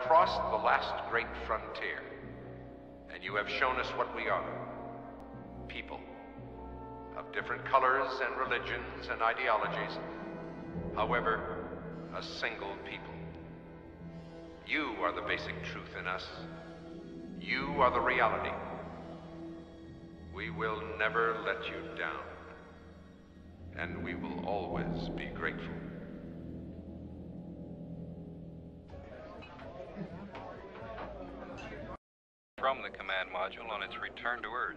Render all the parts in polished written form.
crossed the last great frontier, and you have shown us what we are. People of different colors and religions and ideologies, however, a single people. You are the basic truth in us. You are the reality. We will never let you down, and we will always be grateful. From the command module on its return to Earth.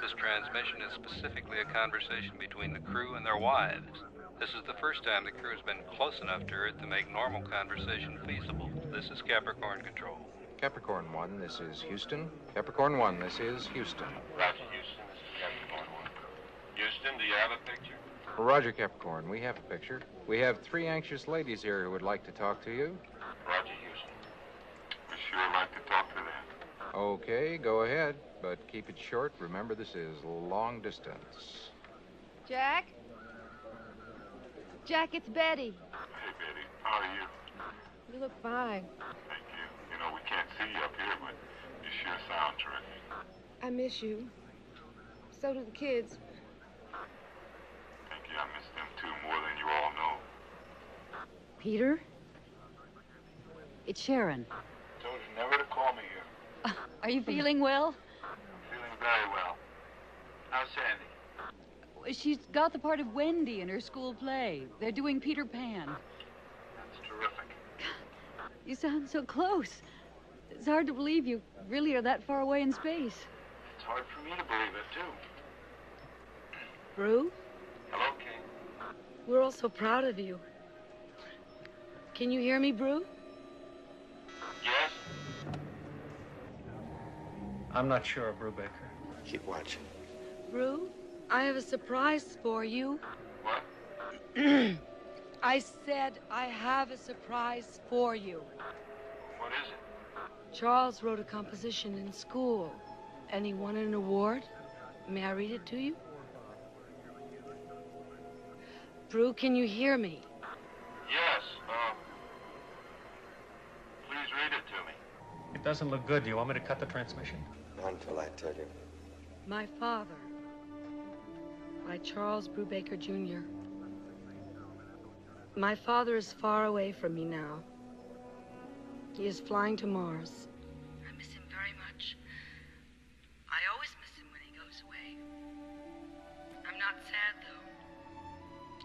This transmission is specifically a conversation between the crew and their wives. This is the first time the crew has been close enough to Earth to make normal conversation feasible. This is Capricorn Control. Capricorn 1, this is Houston. Capricorn 1, this is Houston. Roger, Houston. This is Capricorn 1. Houston, do you have a picture? Roger, Capricorn. We have a picture. We have 3 anxious ladies here who would like to talk to you. Roger, Houston. We sure like to talk to them. Okay, go ahead, but keep it short. Remember, this is long distance. Jack? Jack, it's Betty. Hey, Betty. How are you? You look fine. Thank you. You know, we can't see you up here, but you sure sound terrific. I miss you. So do the kids. Thank you. I miss them, too, more than you all know. Peter? It's Sharon. Told you never to call me here. Are you feeling well? Feeling very well. How's Sandy? She's got the part of Wendy in her school play. They're doing Peter Pan. That's terrific. You sound so close. It's hard to believe you really are that far away in space. It's hard for me to believe it, too. Bru, Hello, King. we're all so proud of you. Can you hear me, Bru? Yes? I'm not sure, Brubaker. Keep watching. Bru, I have a surprise for you. What? I said I have a surprise for you. What is it? Charles wrote a composition in school, and he won an award. May I read it to you? Bru, can you hear me? Yes, please read it to me. It doesn't look good. Do you want me to cut the transmission? Not until I tell you. My Father, by Charles Brubaker, Jr. My father is far away from me now. He is flying to Mars. I miss him very much. I always miss him when he goes away. I'm not sad, though.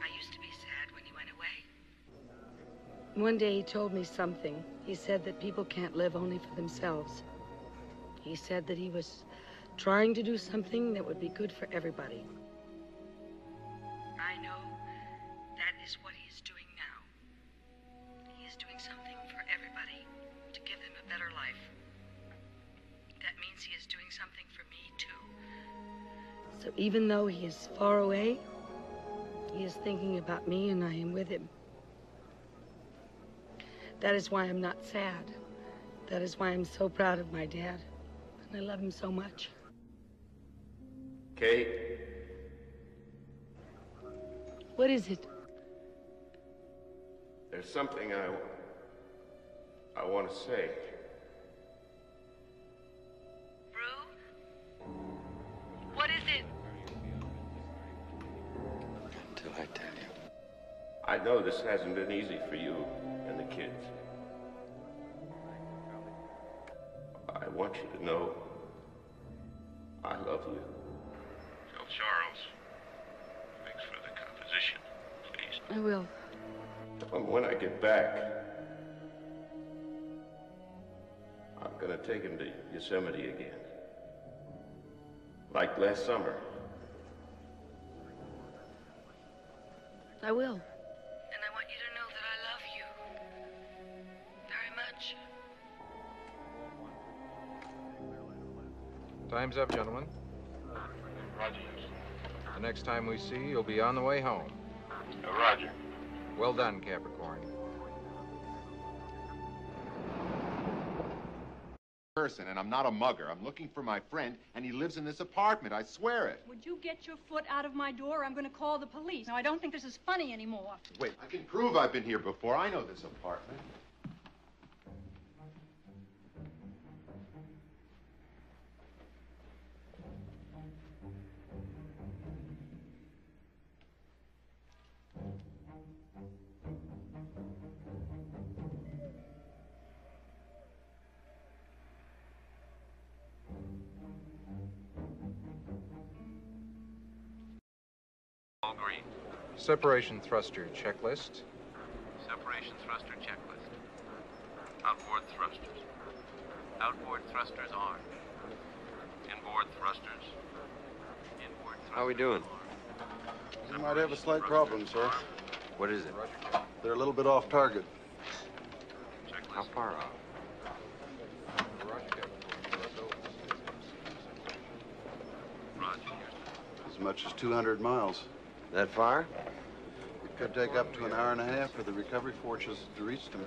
I used to be sad when he went away. One day he told me something. He said that people can't live only for themselves. He said that he was trying to do something that would be good for everybody. I know that is what he is doing now. He is doing something for everybody to give them a better life. That means he is doing something for me, too. So even though he is far away, he is thinking about me and I am with him. That is why I'm not sad. That is why I'm so proud of my dad. And I love him so much. Kate? What is it? There's something I want to say. Bru? What is it? Until I tell you. I know this hasn't been easy for you and the kids. I want you to know I love you. Tell Charles. Thanks for the composition, please. I will. When I get back, I'm gonna take him to Yosemite again. Like last summer. I will. And I want you to know that I love you. Very much. Time's up, gentlemen. Roger, Houston. The next time we see you, you'll be on the way home. Roger. Well done, Capricorn. Person, and I'm not a mugger. I'm looking for my friend, and he lives in this apartment. I swear it. Would you get your foot out of my door? I'm going to call the police. Now, I don't think this is funny anymore. Wait, I can prove I've been here before. I know this apartment. Separation thruster checklist. Separation thruster checklist. Outboard thrusters. Outboard thrusters armed. Inboard thrusters. Inboard thrusters. How are we doing? We might have a slight problem, sir. What is it? They're a little bit off target. How far off? As much as 200 miles. That far? It could take up to an hour and a half for the recovery forces to reach them.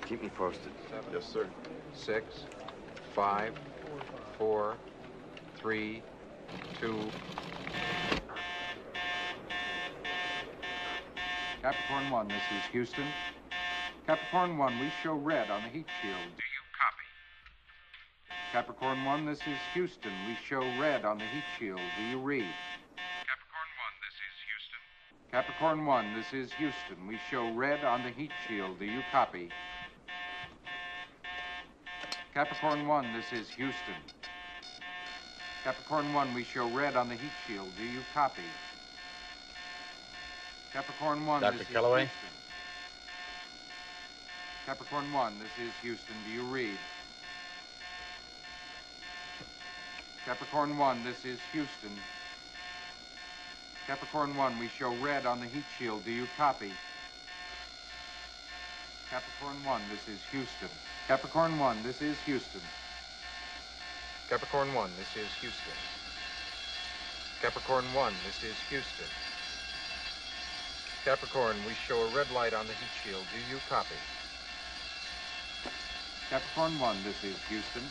Keep me posted. Yes, sir. 6, 5, 4, 3, 2. Capricorn 1, this is Houston. Capricorn 1, we show red on the heat shield. Do you copy? Capricorn 1, this is Houston. We show red on the heat shield. Do you read? Capricorn 1, this is Houston. We show red on the heat shield. Do you copy? Capricorn 1, this is Houston. Capricorn 1, we show red on the heat shield. Do you copy? Capricorn 1, Dr. this is Kellaway? Houston. Capricorn 1, this is Houston. Do you read? Capricorn 1, this is Houston. Capricorn 1, we show red on the heat shield. Do you copy? Capricorn 1, this is Houston. Capricorn 1, this is Houston. Capricorn 1, this is Houston. Capricorn 1, this is Houston. Capricorn, we show a red light on the heat shield. Do you copy? Capricorn 1, this is Houston.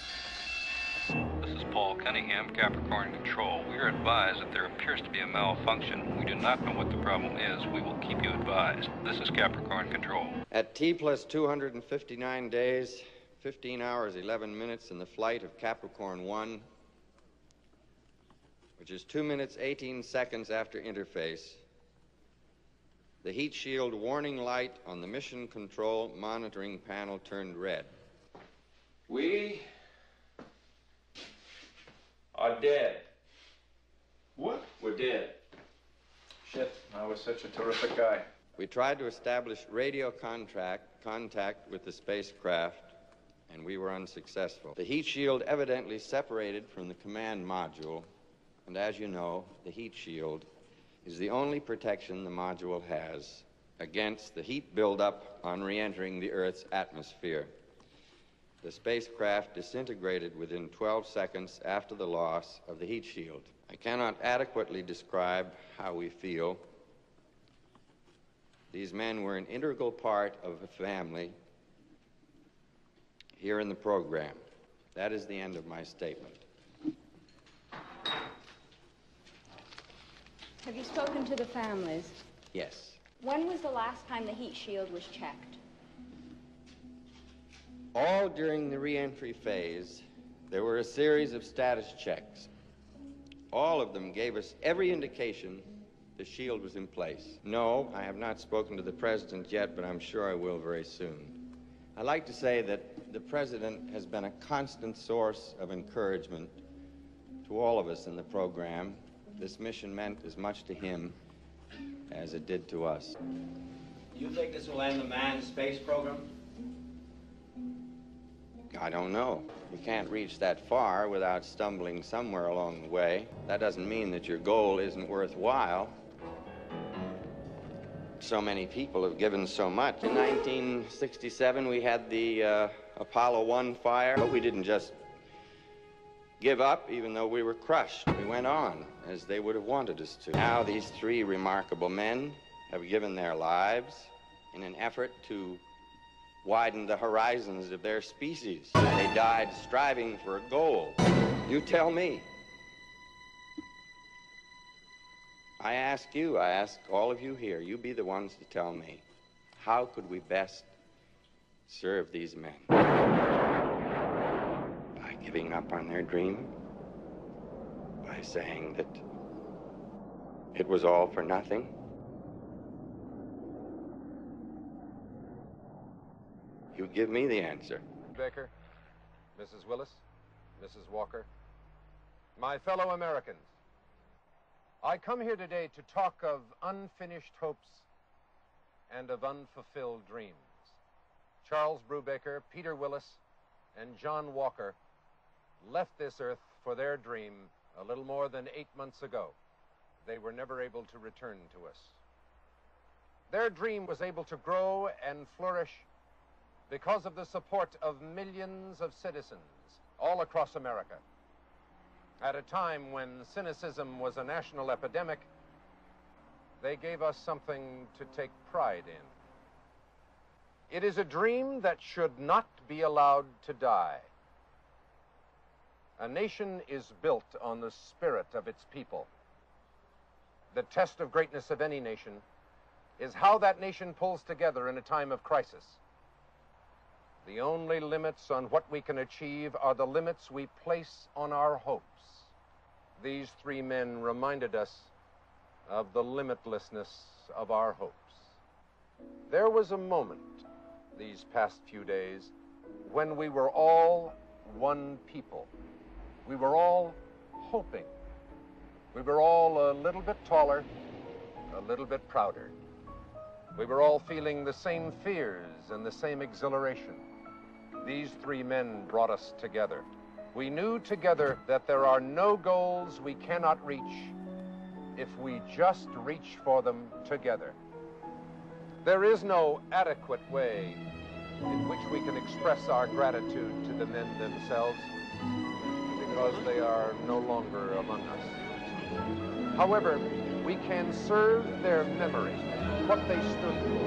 This is Paul Cunningham, Capricorn Control. We are advised that there appears to be a malfunction. We do not know what the problem is. We will keep you advised. This is Capricorn Control. At T plus 259 days, 15 hours, 11 minutes in the flight of Capricorn 1, which is 2 minutes, 18 seconds after interface, the heat shield warning light on the mission control monitoring panel turned red. We are dead. What? We're dead. Shit, I was such a terrific guy. We tried to establish radio contact with the spacecraft, and we were unsuccessful. The heat shield evidently separated from the command module, and as you know, the heat shield is the only protection the module has against the heat buildup on re-entering the Earth's atmosphere. The spacecraft disintegrated within 12 seconds after the loss of the heat shield. I cannot adequately describe how we feel. These men were an integral part of a family here in the program. That is the end of my statement. Have you spoken to the families? Yes. When was the last time the heat shield was checked? All during the re-entry phase, there were a series of status checks. All of them gave us every indication the shield was in place. No, I have not spoken to the President yet, but I'm sure I will very soon. I'd like to say that the President has been a constant source of encouragement to all of us in the program. This mission meant as much to him as it did to us. Do you think this will end the manned space program? I don't know. You can't reach that far without stumbling somewhere along the way. That doesn't mean that your goal isn't worthwhile. So many people have given so much. In 1967, we had the Apollo 1 fire, but we didn't just give up, even though we were crushed. We went on, as they would have wanted us to. Now, these three remarkable men have given their lives in an effort to widen the horizons of their species. They died striving for a goal. You tell me. I ask you, I ask all of you here, you be the ones to tell me, how could we best serve these men? By giving up on their dream? By saying that it was all for nothing? You give me the answer. Baker, Mrs. Willis, Mrs. Walker, my fellow Americans, I come here today to talk of unfinished hopes and of unfulfilled dreams. Charles Brubaker, Peter Willis, and John Walker left this earth for their dream a little more than 8 months ago. They were never able to return to us. Their dream was able to grow and flourish because of the support of millions of citizens all across America. At a time when cynicism was a national epidemic, they gave us something to take pride in. It is a dream that should not be allowed to die. A nation is built on the spirit of its people. The test of greatness of any nation is how that nation pulls together in a time of crisis. The only limits on what we can achieve are the limits we place on our hopes. These three men reminded us of the limitlessness of our hopes. There was a moment these past few days when we were all one people. We were all hoping. We were all a little bit taller, a little bit prouder. We were all feeling the same fears and the same exhilaration. These three men brought us together. We knew together that there are no goals we cannot reach if we just reach for them together. There is no adequate way in which we can express our gratitude to the men themselves because they are no longer among us. However, we can serve their memory, what they stood for.